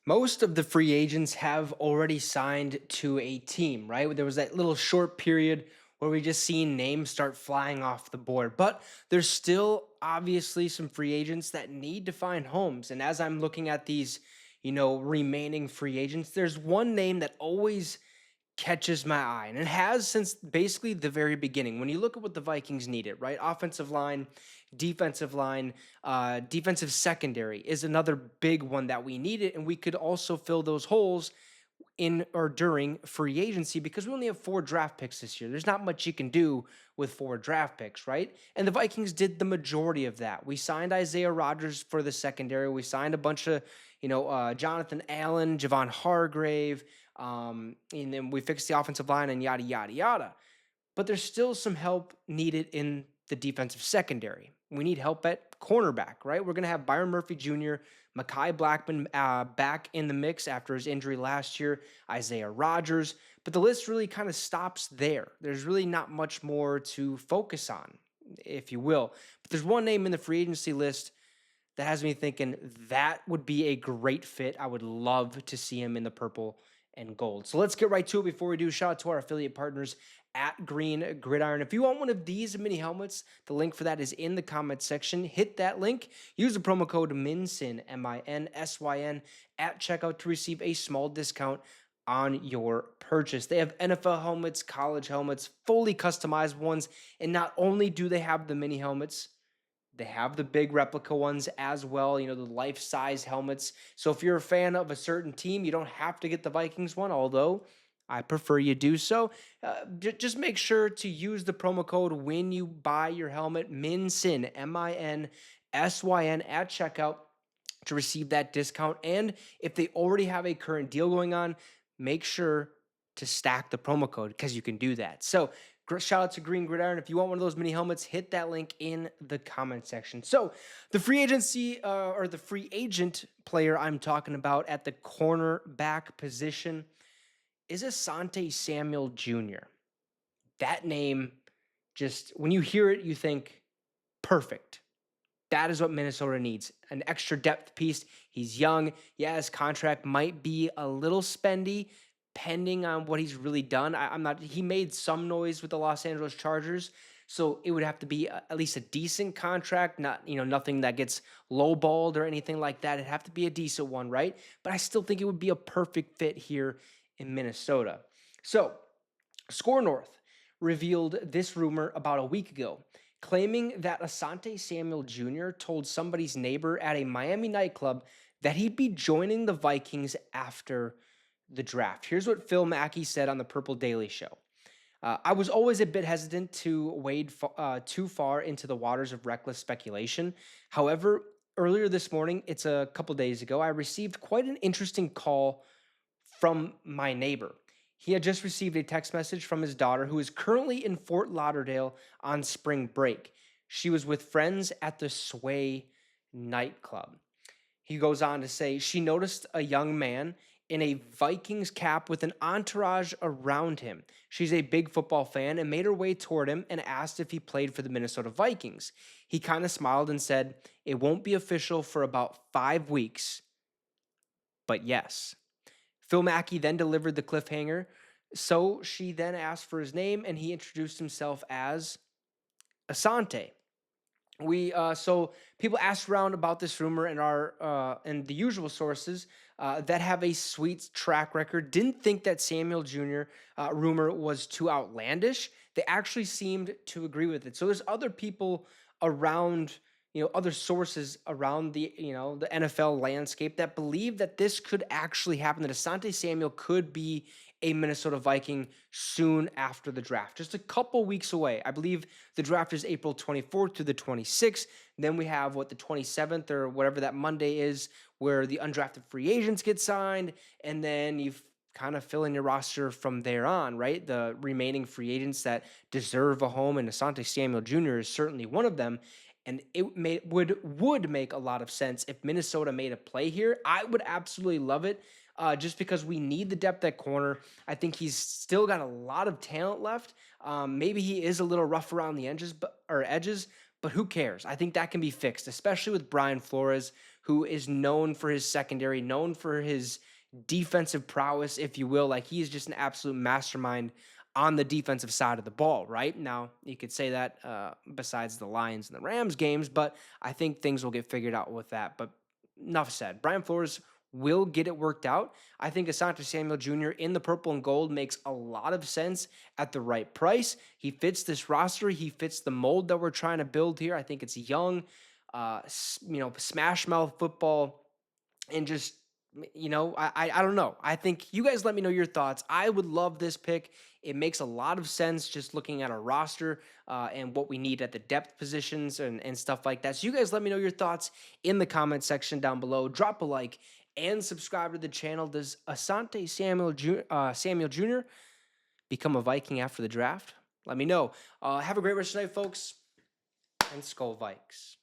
Most of the free agents have already signed to a team, right? There was that little short period where we just seen names start flying off the board, but there's still obviously some free agents that need to find homes. And as I'm looking at these, remaining free agents, there's one name that always catches my eye, and it has since basically the very beginning. When you look at what the Vikings needed, right? Defensive line, defensive secondary is another big one that we needed, and we could also fill those holes in or during free agency because we only have 4 draft picks this year. There's not much you can do with 4 draft picks, right? And the Vikings did the majority of that. We signed Isaiah Rodgers for the secondary. We signed a bunch of, Jonathan Allen, Javon Hargrave, and then we fixed the offensive line and yada, yada, yada. But there's still some help needed in the defensive secondary. We need help at cornerback, right? We're going to have Byron Murphy Jr., Mekhi Blackman back in the mix after his injury last year, Isaiah Rodgers. But the list really kind of stops there. There's really not much more to focus on, if you will. But there's one name in the free agency list that has me thinking that would be a great fit. I would love to see him in the purple and gold. So let's get right to it. Before we do, shout out to our affiliate partners at Green Gridiron. If you want one of these mini helmets, the link for that is in the comment section. Hit that link. Use the promo code MINSYN, MINSYN, at checkout to receive a small discount on your purchase. They have NFL helmets, college helmets, fully customized ones, and not only do they have the mini helmets, they have the big replica ones as well, the life-size helmets. So if you're a fan of a certain team, you don't have to get the Vikings one, although I prefer you do so. Just make sure to use the promo code when you buy your helmet, MINSYN, MINSYN, at checkout to receive that discount. And if they already have a current deal going on, make sure to stack the promo code because you can do that. So shout out to Green Gridiron. If you want one of those mini helmets, hit that link in the comment section. So the free agency or the free agent player I'm talking about at the cornerback position is Asante Samuel Jr. That name, just when you hear it, you think perfect. That is what Minnesota needs, an extra depth piece. He's young. Yeah, his contract might be a little spendy, depending on what he's really done. He made some noise with the Los Angeles Chargers, so it would have to be at least a decent contract, not, nothing that gets lowballed or anything like that. It'd have to be a decent one, right? But I still think it would be a perfect fit here in Minnesota. So, Score North revealed this rumor about a week ago, claiming that Asante Samuel Jr. told somebody's neighbor at a Miami nightclub that he'd be joining the Vikings after the draft. Here's what Phil Mackey said on the Purple Daily Show. I was always a bit hesitant to wade too far into the waters of reckless speculation. However, earlier this morning, it's a couple days ago, I received quite an interesting call from my neighbor. He had just received a text message from his daughter, who is currently in Fort Lauderdale on spring break. She was with friends at the Sway nightclub. He goes on to say she noticed a young man in a Vikings cap with an entourage around him. She's a big football fan and made her way toward him and asked if he played for the Minnesota Vikings. He kind of smiled and said, "It won't be official for about 5 weeks, but yes." Phil Mackey then delivered the cliffhanger. So she then asked for his name, and he introduced himself as Asante. So people asked around about this rumor, and the usual sources that have a sweet track record didn't think that Samuel Jr. Rumor was too outlandish. They actually seemed to agree with it. So there's other people around, other sources around the NFL landscape that believe that this could actually happen, that Asante Samuel could be a Minnesota Viking soon after the draft, just a couple weeks away. I believe the draft is April 24th to the 26th. Then we have the 27th or whatever that Monday is, where the undrafted free agents get signed, and then you kind of fill in your roster from there on, right? The remaining free agents that deserve a home, and Asante Samuel Jr. is certainly one of them. And it would make a lot of sense if Minnesota made a play here. I would absolutely love it, just because we need the depth at corner. I think he's still got a lot of talent left. Maybe he is a little rough around the edges, but who cares? I think that can be fixed, especially with Brian Flores, who is known for his secondary, known for his defensive prowess, if you will. Like, he is just an absolute mastermind on the defensive side of the ball, right? Now, you could say that besides the Lions and the Rams games, but I think things will get figured out with that. But enough said. Brian Flores will get it worked out. I think Asante Samuel Jr. in the purple and gold makes a lot of sense at the right price. He fits this roster. He fits the mold that we're trying to build here. I think it's young, smash mouth football, and just, I don't know. I think you guys let me know your thoughts. I would love this pick. It makes a lot of sense just looking at our roster and what we need at the depth positions and stuff like that. So you guys let me know your thoughts in the comment section down below. Drop a like and subscribe to the channel. Does Asante Samuel Jr. become a Viking after the draft? Let me know. Have a great rest of the night, folks, and Skull Vikes.